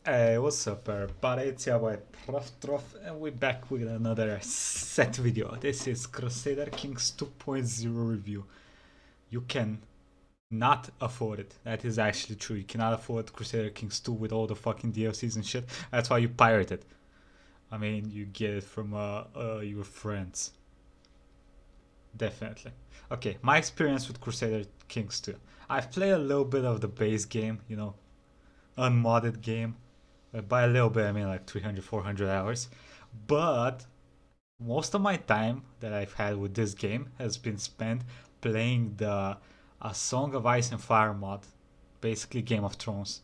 Hey, what's up, everybody? It's your boy Proftrof, and we're back with another set video. This is Crusader Kings 2.0 review. You can not afford it. That is actually true. You cannot afford Crusader Kings 2 with all the fucking DLCs and shit. That's why you pirate it. I mean, you get it from your friends. Definitely. Okay, my experience with Crusader Kings 2. I've played a little bit of the base game, unmodded game. By a little bit, I mean like 300, 400 hours. But most of my time that I've had with this game has been spent playing the A Song of Ice and Fire mod, basically Game of Thrones,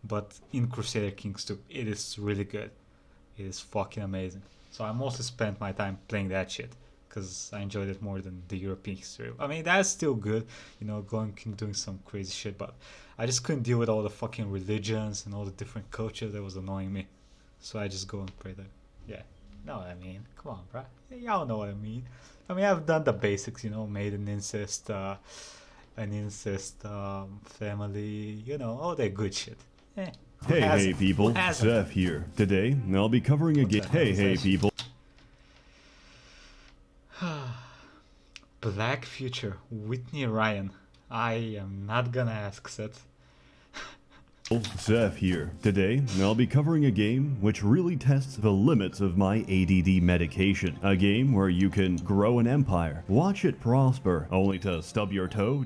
but in Crusader Kings 2. It is really good. It is fucking amazing. So I mostly spent my time playing that shit because I enjoyed it more than the European history. I mean, that's still good, going and doing some crazy shit, but I just couldn't deal with all the fucking religions and all the different cultures that was annoying me. So I just go and pray that. Yeah, know what I mean? Come on, bro. Y'all know what I mean. I mean, I've done the basics, made an incest family, all that good shit. Hey people, Zeph here. Today, I'll be covering a game. Hey people. Black Future, Whitney Ryan. I am not gonna ask Seth. Zeph here. Today, I'll be covering a game which really tests the limits of my ADD medication. A game where you can grow an empire, watch it prosper, only to stub your toe,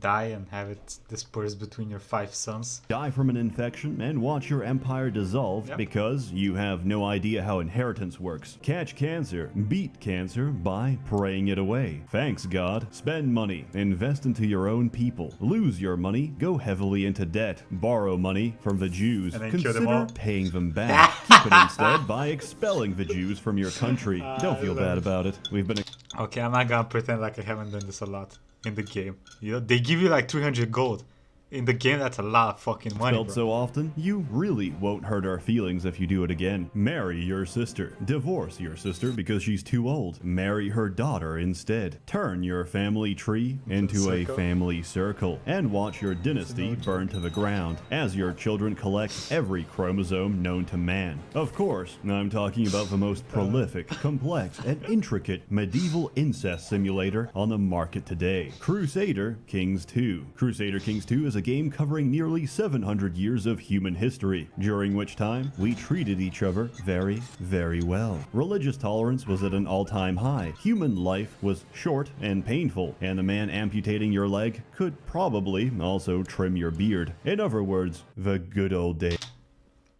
Die and have it dispersed between your 5 sons. Die from an infection, and watch your empire dissolve because you have no idea how inheritance works. Catch cancer, beat cancer by praying it away. Thanks God. Spend money, invest into your own people. Lose your money, go heavily into debt. Borrow money from the Jews. Consider paying them back. Keep it instead by expelling the Jews from your country. Don't feel bad about it. We've been... Okay, I'm not gonna pretend like I haven't done this a lot in the game. They give you like 300 gold. In the game, that's a lot of fucking money, bro. So often, you really won't hurt our feelings if you do it again. Marry your sister. Divorce your sister because she's too old. Marry her daughter instead. Turn your family tree into a family circle. And watch your dynasty burn to the ground as your children collect every chromosome known to man. Of course, I'm talking about the most prolific, complex, and intricate medieval incest simulator on the market today. Crusader Kings 2. Crusader Kings 2 is a game covering nearly 700 years of human history, during which time we treated each other very, very well. Religious tolerance was at an all-time high. Human life was short and painful, and the man amputating your leg could probably also trim your beard. In other words, the good old days.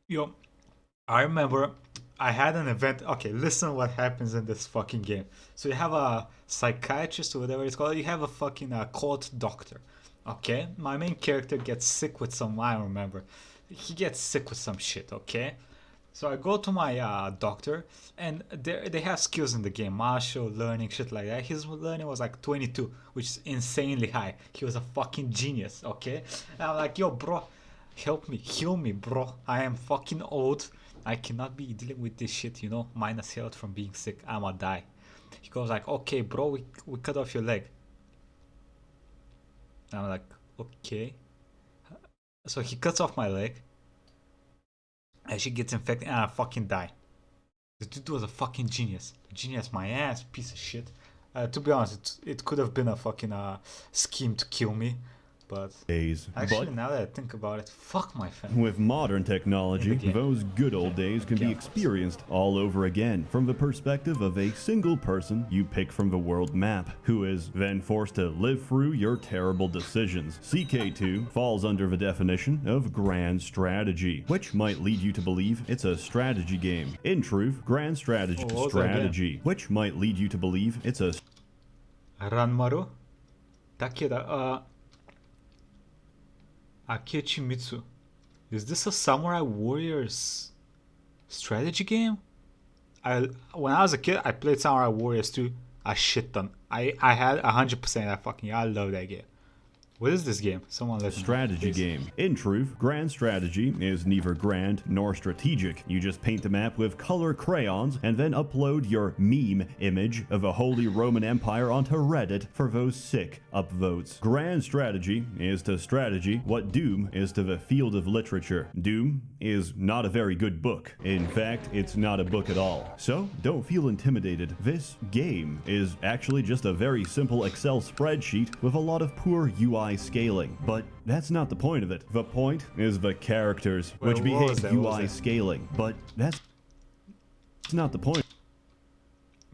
Yo, I remember I had an event. Okay, listen what happens in this fucking game. So you have a psychiatrist or whatever it's called. You have a fucking cult doctor. Okay, my main character gets sick with some, I don't remember. He gets sick with some shit, okay? So I go to my doctor, and they have skills in the game, martial learning, shit like that. His learning was like 22, which is insanely high. He was a fucking genius, okay? And I'm like, yo, bro, help me, heal me, bro. I am fucking old. I cannot be dealing with this shit, minus health from being sick. I'ma die. He goes like, okay, bro, we cut off your leg. I'm like, okay. So he cuts off my leg, and she gets infected, and I fucking die. The dude was a fucking genius. Genius, my ass, piece of shit. To be honest, it could have been a fucking scheme to kill me. But actually, now that I think about it, fuck my family. With modern technology, those good old days can be experienced all over again from the perspective of a single person you pick from the world map, who is then forced to live through your terrible decisions. CK2 falls under the definition of grand strategy, which might lead you to believe it's a strategy game. In truth, grand strategy, which might lead you to believe it's a... Ranmaru? Takeda, Akechimitsu. Is this a Samurai Warriors strategy game? When I was a kid, I played Samurai Warriors 2 a shit ton. I had 100% that fucking game. I love that game. What is this game? Someone let me know, Strategy please. game. In truth, grand strategy is neither grand nor strategic. You just paint the map with color crayons and then upload your meme image of a Holy Roman Empire onto Reddit for those sick upvotes. Grand strategy is to strategy what Doom is to the field of literature. Doom is not a very good book. In fact, it's not a book at all. So don't feel intimidated. This game is actually just a very simple Excel spreadsheet with a lot of poor UI scaling. But that's not the point of it. The point is the characters, which behave UI scaling. But that's not the point.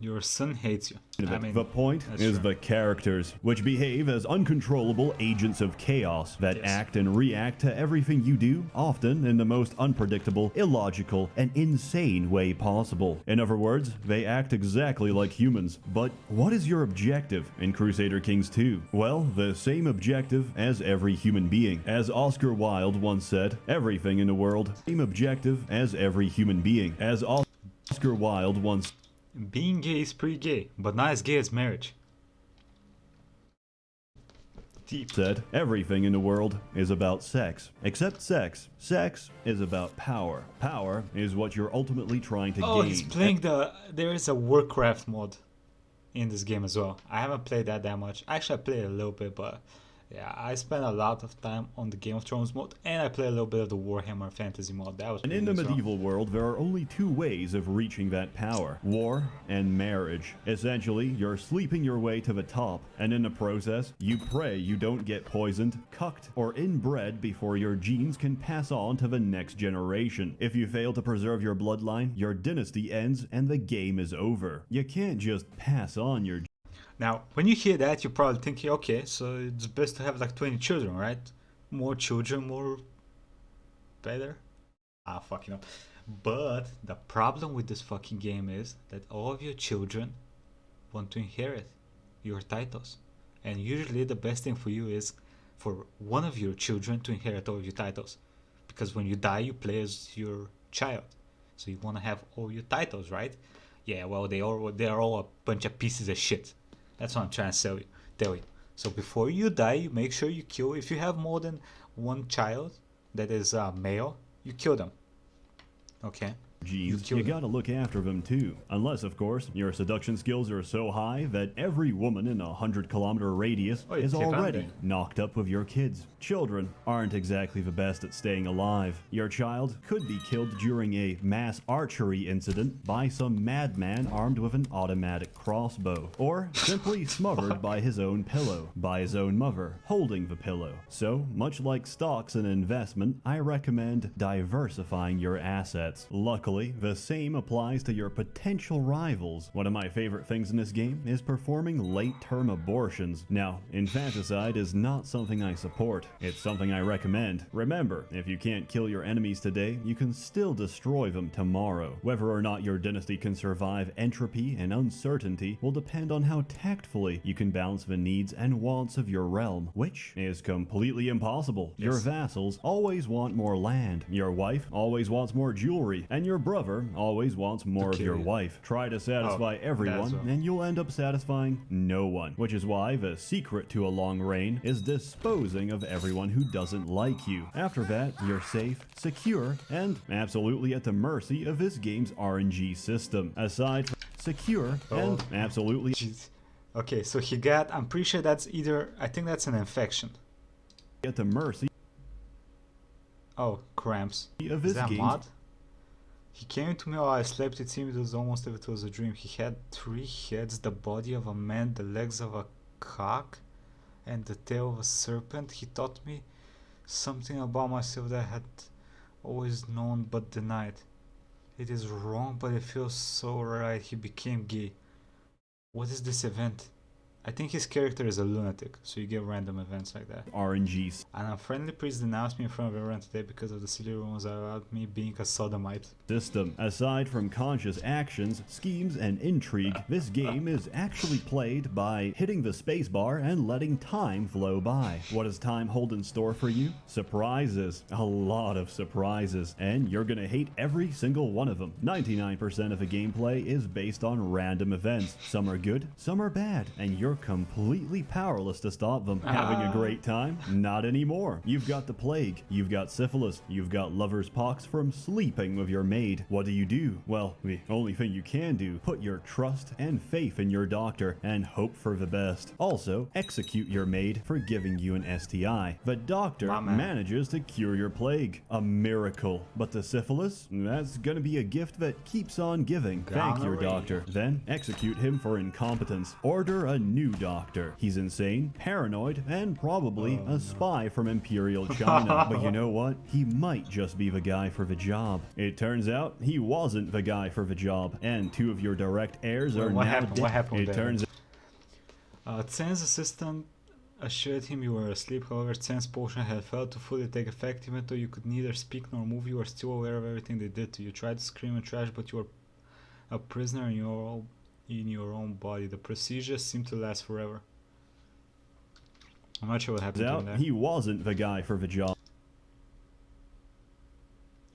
Your son hates you. I mean, the point is the characters, which behave as uncontrollable agents of chaos that act and react to everything you do, often in the most unpredictable, illogical, and insane way possible. In other words, they act exactly like humans. But what is your objective in Crusader Kings 2? Well, the same objective as every human being. As Oscar Wilde once said, everything in the world, same objective as every human being. As Oscar Wilde once being gay is pretty gay, but not as gay as marriage. Deep. Said, everything in the world is about sex. Except sex. Sex is about power. Power is what you're ultimately trying to gain. Oh, he's playing there is a Warcraft mod in this game as well. I haven't played that much. Actually, I played a little bit, but yeah, I spent a lot of time on the Game of Thrones mode, and I played a little bit of the Warhammer Fantasy mode. That was and pretty in the good as well. medieval world, there are only two ways of reaching that power: war and marriage. Essentially, you're sleeping your way to the top, and in the process, you pray you don't get poisoned, cucked, or inbred before your genes can pass on to the next generation. If you fail to preserve your bloodline, your dynasty ends and the game is over. You can't just pass on your Now, when you hear that, you're probably thinking, okay, so it's best to have like 20 children, right? More children, more better? Ah, fucking up. But the problem with this fucking game is that all of your children want to inherit your titles. And usually the best thing for you is for one of your children to inherit all of your titles. Because when you die, you play as your child. So you want to have all your titles, right? Yeah, well, they are all a bunch of pieces of shit. That's what I'm trying to tell you. So before you die, you make sure you kill. If you have more than one child that is male, you kill them. Okay? genes, you gotta look after them too. Unless, of course, your seduction skills are so high that every woman in a 100-kilometer radius is already knocked up with your kids. Children aren't exactly the best at staying alive. Your child could be killed during a mass archery incident by some madman armed with an automatic crossbow, or simply smothered by his own pillow, by his own mother, holding the pillow. So, much like stocks and investment, I recommend diversifying your assets. Luckily, the same applies to your potential rivals. One of my favorite things in this game is performing late-term abortions. Now, infanticide is not something I support. It's something I recommend. Remember, if you can't kill your enemies today, you can still destroy them tomorrow. Whether or not your dynasty can survive entropy and uncertainty will depend on how tactfully you can balance the needs and wants of your realm, which is completely impossible. Yes. Your vassals always want more land, your wife always wants more jewelry, and your brother always wants more of your wife. Try to satisfy everyone, and you'll end up satisfying no one, which is why the secret to a long reign is disposing of everyone who doesn't like you. After that, you're safe, secure, and absolutely at the mercy of this game's RNG system. Aside from secure and absolutely... Jeez. Okay, so he got, I'm pretty sure that's either, I think that's an infection. At the mercy... Oh, cramps. Of this is that game's... mod? He came to me while I slept. It seemed it was almost if it was a dream. He had 3 heads, the body of a man, the legs of a cock, and the tail of a serpent. He taught me something about myself that I had always known but denied. It is wrong, but it feels so right. He became gay. What is this event? I think his character is a lunatic, so you get random events like that. RNGs. An unfriendly priest denounced me in front of everyone today because of the silly rumors about me being a sodomite. System. Aside from conscious actions, schemes, and intrigue, this game is actually played by hitting the spacebar and letting time flow by. What does time hold in store for you? Surprises. A lot of surprises. And you're gonna hate every single one of them. 99% of the gameplay is based on random events. Some are good, some are bad, and you're you're completely powerless to stop them. Having a great time? Not anymore. You've got the plague, you've got syphilis, you've got lover's pox from sleeping with your maid. What do? Well, the only thing you can do, put your trust and faith in your doctor and hope for the best. Also, execute your maid for giving you an STI. The doctor manages to cure your plague. A miracle. But the syphilis? That's gonna be a gift that keeps on giving. Thank your doctor. Then execute him for incompetence. Order a new doctor. He's insane, paranoid, and probably a spy from Imperial China. But you know what? He might just be the guy for the job. It turns out he wasn't the guy for the job, and two of your direct heirs are now dead. What happened It there? turns Tsen's assistant assured him you were asleep. However, Tsen's potion had failed to fully take effect. Even though you could neither speak nor move, you were still aware of everything they did to you. You tried to scream and trash, but you were a prisoner in your own body. The procedure seemed to last forever. I'm not sure what happened to him there. He wasn't the guy for the job.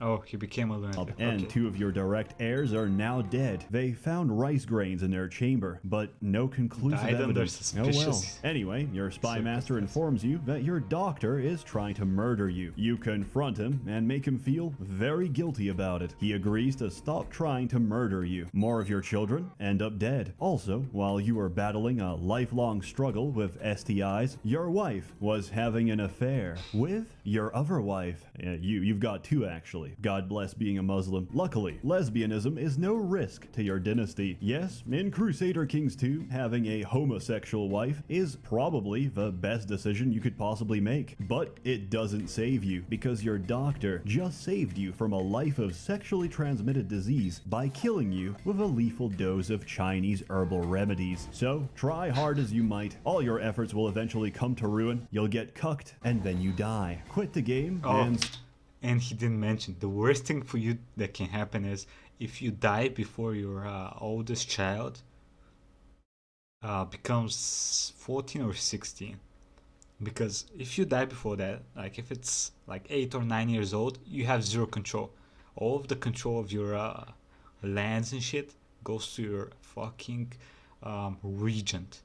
Oh, he became a lunatic. And two of your direct heirs are now dead. They found rice grains in their chamber, but no conclusive evidence. Oh well. Anyway, your spy master informs you that your doctor is trying to murder you. You confront him and make him feel very guilty about it. He agrees to stop trying to murder you. More of your children end up dead. Also, while you were battling a lifelong struggle with STIs, your wife was having an affair with your other wife. You've got two actually. God bless being a Muslim. Luckily, lesbianism is no risk to your dynasty. Yes, in Crusader Kings 2, having a homosexual wife is probably the best decision you could possibly make. But it doesn't save you, because your doctor just saved you from a life of sexually transmitted disease by killing you with a lethal dose of Chinese herbal remedies. So, try hard as you might, all your efforts will eventually come to ruin. You'll get cucked, and then you die. Quit the game And he didn't mention the worst thing for you that can happen is if you die before your oldest child becomes 14 or 16. Because if you die before that, like if it's like 8 or 9 years old, you have zero control. All of the control of your lands and shit goes to your fucking regent.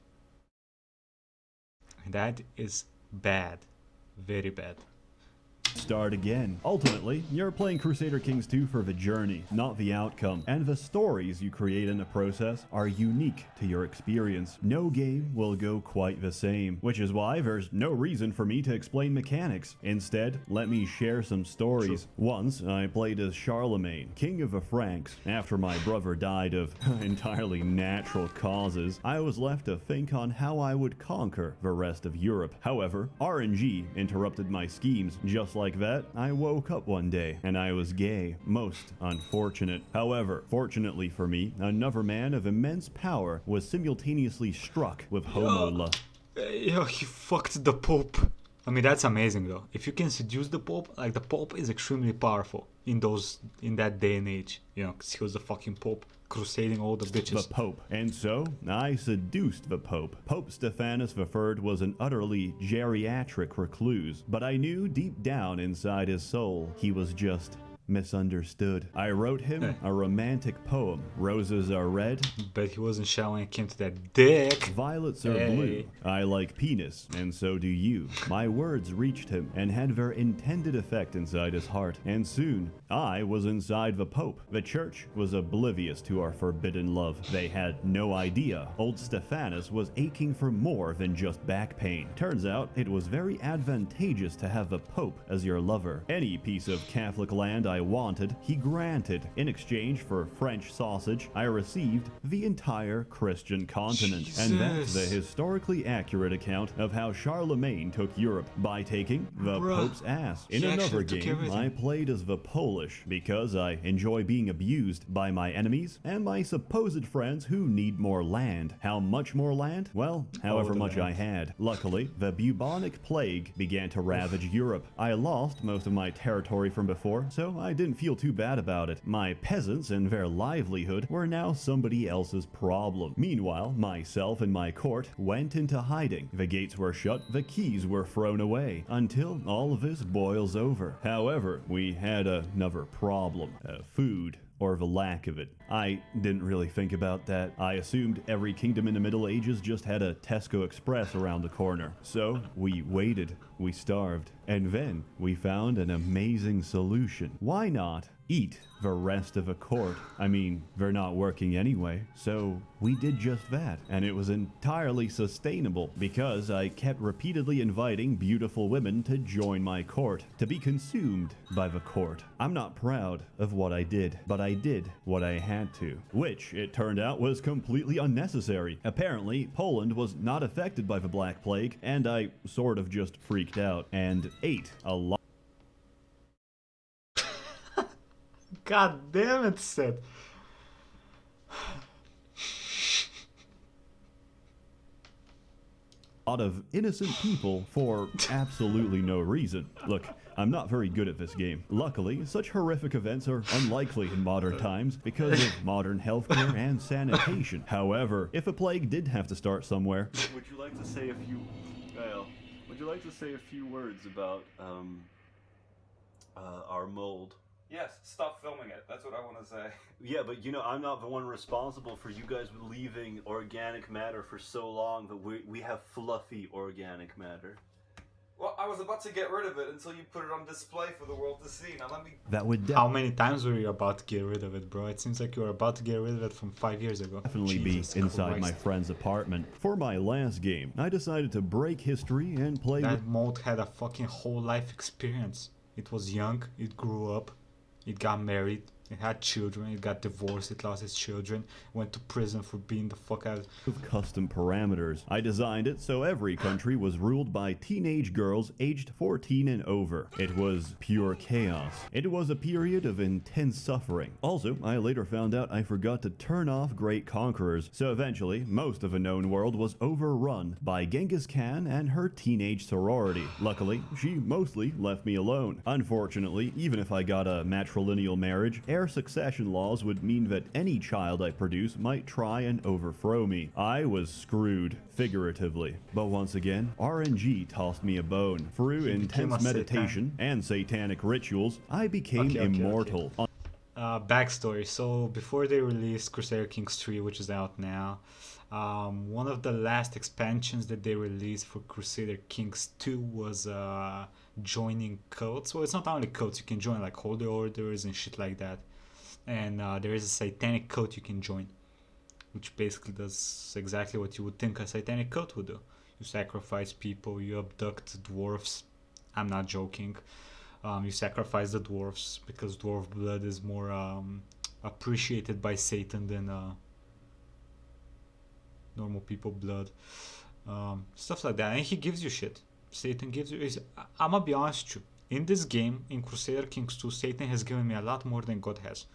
And that is bad. Very bad. Start again. Ultimately, you're playing Crusader Kings 2 for the journey, not the outcome, and the stories you create in the process are unique to your experience. No game will go quite the same, which is why there's no reason for me to explain mechanics. Instead, let me share some stories. Once, I played as Charlemagne, king of the Franks. After my brother died of entirely natural causes, I was left to think on how I would conquer the rest of Europe. However, RNG interrupted my schemes. Just like that, I woke up one day and I was gay. Most unfortunate. However, fortunately for me, another man of immense power was simultaneously struck with homo lust. Yo, he fucked the Pope. I mean, that's amazing though. If you can seduce the Pope, like the Pope is extremely powerful in that day and age, you know, because he was the fucking Pope crusading all the bitches. The Pope. And so, I seduced the Pope. Pope Stephanus III was an utterly geriatric recluse, but I knew deep down inside his soul, he was just misunderstood. I wrote him a romantic poem. Roses are red, but he wasn't shy when it came to that dick. Violets are blue. I like penis, and so do you. My words reached him and had their intended effect inside his heart. And soon, I was inside the Pope. The church was oblivious to our forbidden love. They had no idea old Stephanus was aching for more than just back pain. Turns out, it was very advantageous to have the Pope as your lover. Any piece of Catholic land I wanted, he granted. In exchange for French sausage, I received the entire Christian continent. Jesus. And that's the historically accurate account of how Charlemagne took Europe, by taking the Pope's ass. In another game, I played as the Polish because I enjoy being abused by my enemies and my supposed friends who need more land. How much more land? Well, however much I had. Luckily, the bubonic plague began to ravage Europe. I lost most of my territory from before, so I didn't feel too bad about it. My peasants and their livelihood were now somebody else's problem. Meanwhile, myself and my court went into hiding. The gates were shut, the keys were thrown away, until all of this boils over. However, we had another problem. Food. or the lack of it. I didn't really think about that. I assumed every kingdom in the Middle Ages just had a Tesco Express around the corner. So we waited, we starved, and then we found an amazing solution. Why not eat the rest of a court? I mean, they're not working anyway, so we did just that. And it was entirely sustainable because I kept repeatedly inviting beautiful women to join my court, to be consumed by the court. I'm not proud of what I did, but I did what I had to, which it turned out was completely unnecessary. Apparently, Poland was not affected by the Black Plague, and I sort of just freaked out and ate a lot. God damn it, Sid. Lot of innocent people for absolutely no reason. Look, I'm not very good at this game. Luckily, such horrific events are unlikely in modern times because of modern healthcare and sanitation. However, if a plague did have to start somewhere, would you like to say a few words about our mold? Yes, stop filming it. That's what I want to say. Yeah, but you know, I'm not the one responsible for you guys leaving organic matter for so long that we have fluffy organic matter. Well, I was about to get rid of it until you put it on display for the world to see. Now let me... That would How many times were you about to get rid of it, bro? It seems like you were about to get rid of it from 5 years ago. Definitely Jesus be inside Christ. my friend's apartment. For my last game, I decided to break history and play That mold had a fucking whole life experience. It was young, it grew up, it got married, it had children, it got divorced, it lost its children, went to prison for being the fuck out. with custom parameters. I designed it so every country was ruled by teenage girls aged 14 and over. It was pure chaos. It was a period of intense suffering. Also, I later found out I forgot to turn off Great Conquerors, so eventually, most of the known world was overrun by Genghis Khan and her teenage sorority. Luckily, she mostly left me alone. Unfortunately, even if I got a matrilineal marriage, heir succession laws would mean that any child I produce might try and overthrow me. I was screwed, figuratively. But once again, RNG tossed me a bone. Through He became intense a meditation and satanic rituals, I became immortal. Backstory. So before they released Crusader Kings 3, which is out now, one of the last expansions that they released for Crusader Kings 2 was joining cults. Well, it's not only cults, you can join like holy orders and shit like that. And there is a satanic cult you can join, which basically does exactly what you would think a satanic cult would do. You sacrifice people, you abduct dwarfs. I'm not joking. You sacrifice the dwarfs because dwarf blood is more appreciated by Satan than normal people blood. Stuff like that. And he gives you shit. Satan gives you... I'm gonna be honest with you. In this game, in Crusader Kings 2, Satan has given me a lot more than God has.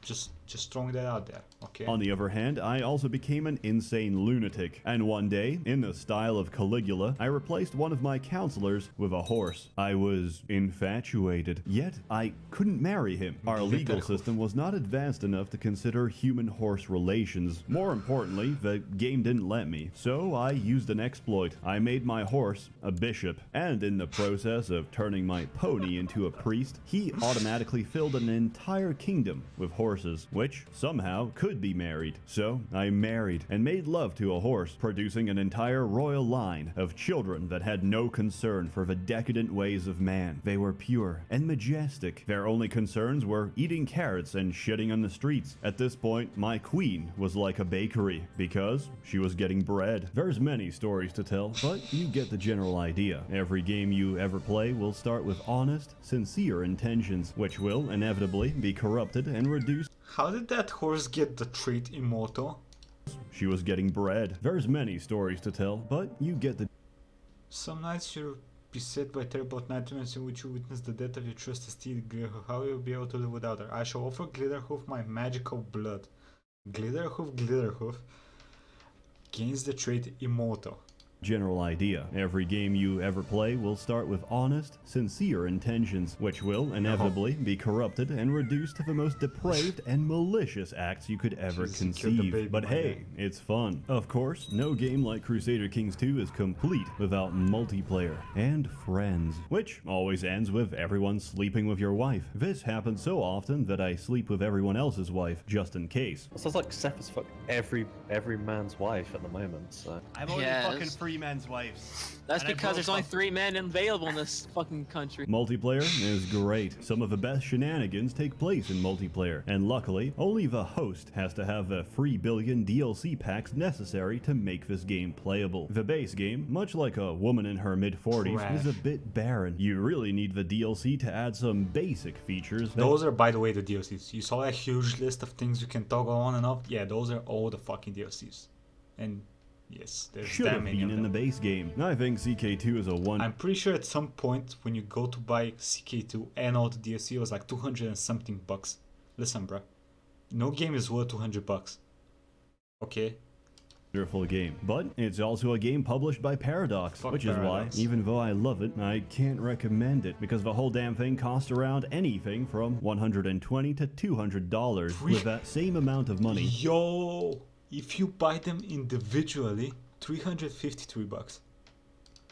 Just throwing that out there, okay? On the other hand, I also became an insane lunatic, and one day, in the style of Caligula, I replaced one of my counselors with a horse. I was infatuated, yet I couldn't marry him. Our legal system was not advanced enough to consider human-horse relations. More importantly, the game didn't let me, so I used an exploit. I made my horse a bishop, and in the process of turning my pony into a priest, he automatically filled an entire kingdom with horses, which somehow could be married. So I married and made love to a horse, producing an entire royal line of children that had no concern for the decadent ways of man. They were pure and majestic. Their only concerns were eating carrots and shitting on the streets. At this point, my queen was like a bakery because she was getting bread. There's many stories to tell, but you get the general idea. Every game you ever play will start with honest, sincere intentions, which will inevitably be corrupted and reduced. How did that horse get the trait immortal? She was getting bread. There's many stories to tell, but you get the... Some nights you'll be set by terrible nightmares in which you witness the death of your trusted steed Glitterhoof. How will you be able to live without her? I shall offer Glitterhoof my magical blood. Glitterhoof gains the trait immortal. general idea. Every game you ever play will start with honest, sincere intentions, which will inevitably be corrupted and reduced to the most depraved and malicious acts you could ever Jesus, you killed the baby, conceive. But my hey, guy. it's fun. Of course, no game like Crusader Kings 2 is complete without multiplayer and friends, which always ends with everyone sleeping with your wife. This happens so often that I sleep with everyone else's wife, just in case. Sounds like Seth has fucked every man's wife at the moment, so... I'm only Yes. fucking free men's wives. That's And I because there's broke only up. 3 men available in this fucking country. Multiplayer is great. Some of the best shenanigans take place in multiplayer, and luckily, only the host has to have the 3 billion DLC packs necessary to make this game playable. The base game, much like a woman in her mid-40s, is a bit barren. You really need the DLC to add some basic features. Those are, by the way, the DLCs. You saw that huge list of things you can toggle on and off? Yeah, those are all the fucking DLCs. And yes, there's should that have many been of in them. the base game. I think CK2 is a one. I'm pretty sure at some point when you go to buy CK2 and all the DLC, it was like 200 and something bucks. Listen, bro, no game is worth 200 bucks. Okay. Wonderful game, but it's also a game published by Paradox, Fuck which Paradox. is why, even though I love it, I can't recommend it because the whole damn thing costs around anything from $120 to $200 with that same amount of money. Yo, if you buy them individually, 353 bucks.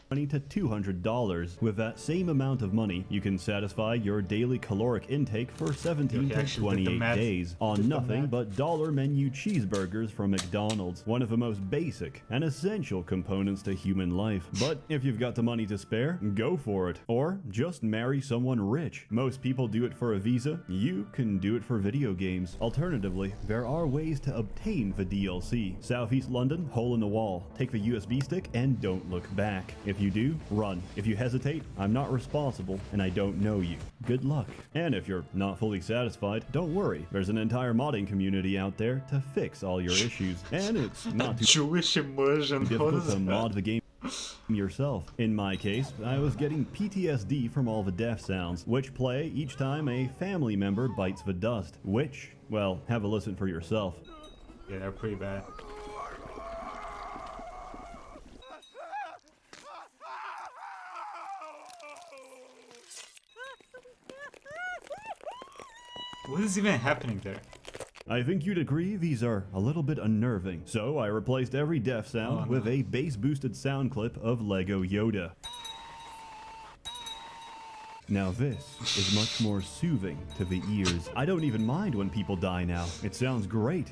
$20 to $200. With that same amount of money, you can satisfy your daily caloric intake for 17 Okay, to actually did the 28 math. days on Did the nothing math. but dollar menu cheeseburgers from McDonald's, one of the most basic and essential components to human life. But if you've got the money to spare, go for it. Or just marry someone rich. Most people do it for a visa, you can do it for video games. Alternatively, there are ways to obtain the DLC. Southeast London, hole in the wall. Take the USB stick and don't look back. If you do, run. If you hesitate, I'm not responsible and I don't know you. Good luck. And if you're not fully satisfied, don't worry. There's an entire modding community out there to fix all your issues. And it's not too Jewish immersion. What difficult is to that? mod the game yourself. In my case, I was getting PTSD from all the death sounds, which play each time a family member bites the dust. Which, well, have a listen for yourself. Yeah, they're pretty bad. What is even happening there? I think you'd agree these are a little bit unnerving. So I replaced every death sound Oh, no. with a bass-boosted sound clip of Lego Yoda. Now this is much more soothing to the ears. I don't even mind when people die now. It sounds great.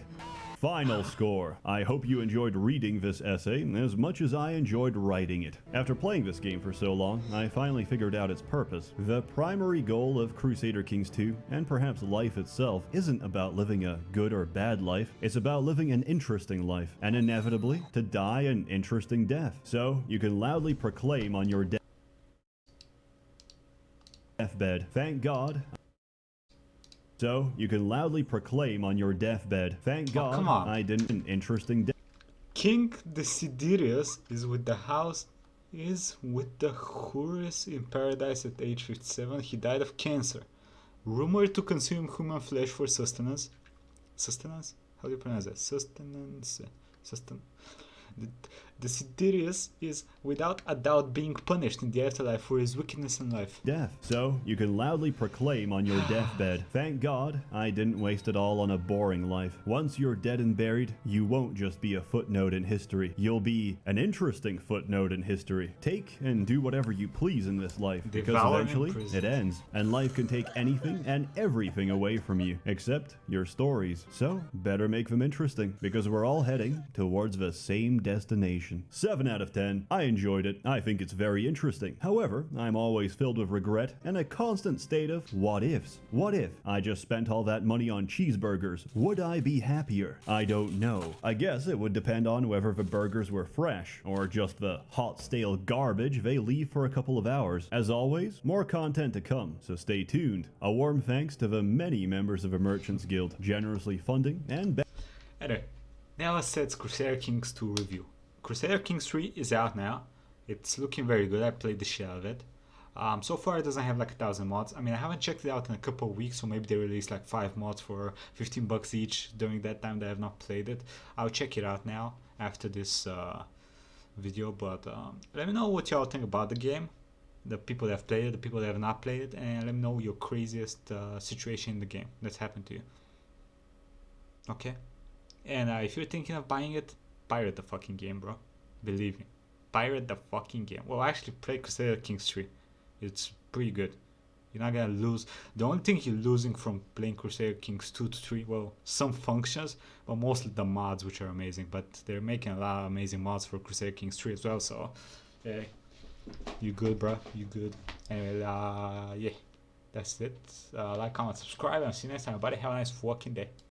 Final score. I hope you enjoyed reading this essay as much as I enjoyed writing it. After playing this game for so long, I finally figured out its purpose. The primary goal of Crusader Kings 2, and perhaps life itself, isn't about living a good or bad life. It's about living an interesting life, and inevitably, to die an interesting death. So, you can loudly proclaim on your deathbed, "Thank God." So, you can loudly proclaim on your deathbed, "Thank God come on. I didn't an interesting death." King Desiderius is with the Horus in paradise at age 57. He died of cancer. Rumored to consume human flesh for sustenance. Sustenance? How do you pronounce that? Sustenance. Desiderius is without a doubt being punished in the afterlife for his wickedness in life. Death. So, you can loudly proclaim on your deathbed, "Thank God I didn't waste it all on a boring life." Once you're dead and buried, you won't just be a footnote in history. You'll be an interesting footnote in history. Take and do whatever you please in this life, because Devour in eventually prison. it ends, and life can take anything and everything away from you, except your stories. So, better make them interesting, because we're all heading towards the same destination. 7 out of 10. I enjoyed it. I think it's very interesting. However, I'm always filled with regret and a constant state of what ifs. What if I just spent all that money on cheeseburgers? Would I be happier? I don't know. I guess it would depend on whether the burgers were fresh or just the hot, stale garbage they leave for a couple of hours. As always, more content to come, so stay tuned. A warm thanks to the many members of the Merchants Guild generously funding and Anyway, now let's set Crusader Kings 2 review. Crusader Kings 3 is out now. It's looking very good. I played the shit out of it. So far it doesn't have like 1,000 mods. I mean, I haven't checked it out in a couple of weeks, so maybe they released like 5 mods for 15 bucks each during that time that I have not played it. I'll check it out now after this video, but let me know what y'all think about the game, the people that have played it, the people that have not played it, and let me know your craziest situation in the game that's happened to you. Okay? And if you're thinking of buying it, pirate the fucking game, bro. Believe me. Pirate the fucking game. Well, actually, play Crusader Kings 3. It's pretty good. You're not gonna lose. The only thing you're losing from playing Crusader Kings 2 to 3, well, some functions, but mostly the mods, which are amazing. But they're making a lot of amazing mods for Crusader Kings 3 as well, so yeah, you good, bro. You good. Anyway, yeah, that's it. Like, comment, subscribe, and see you next time, everybody. Have a nice fucking day.